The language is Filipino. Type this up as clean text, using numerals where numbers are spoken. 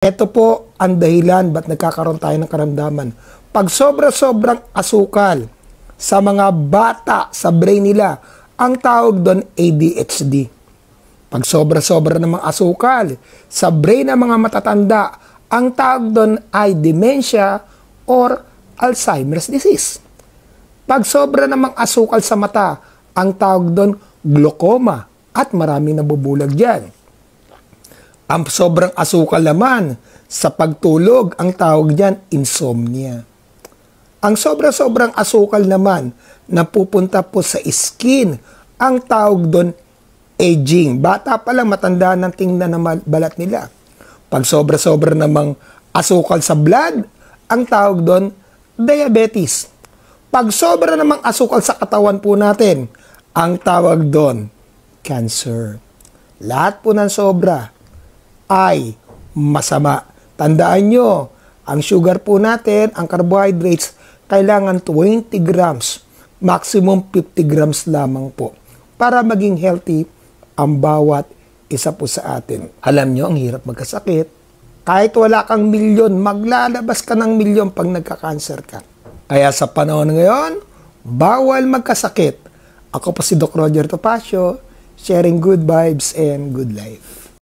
Ito po ang dahilan ba't nagkakaroon tayo ng karamdaman. Pag sobra-sobrang asukal sa mga bata sa brain nila, ang tawag doon ADHD. Pag sobra-sobra namang asukal sa brain ng mga matatanda, ang tawag doon ay dementia or Alzheimer's disease. Pag sobra namang asukal sa mata, ang tawag doon glaucoma at maraming nabubulag dyan. Ang sobrang asukal naman sa pagtulog, ang tawag diyan insomnia. Ang sobra-sobrang asukal naman na pupunta po sa skin, ang tawag doon aging. Bata pa lang, matanda ng tingnan ng balat nila. Pag sobra-sobra namang asukal sa blood, ang tawag doon diabetes. Pag sobra namang asukal sa katawan po natin, ang tawag doon cancer. Lahat po ng sobra ay masama. Tandaan nyo, ang sugar po natin, ang carbohydrates, kailangan 20 grams, maximum 50 grams lamang po, para maging healthy ang bawat isa po sa atin. Alam nyo, ang hirap magkasakit. Kahit wala kang milyon, maglalabas ka ng milyon pag nagka-cancer ka. Kaya sa panahon ngayon, bawal magkasakit. Ako po si Doc Roger Topacio, sharing good vibes and good life.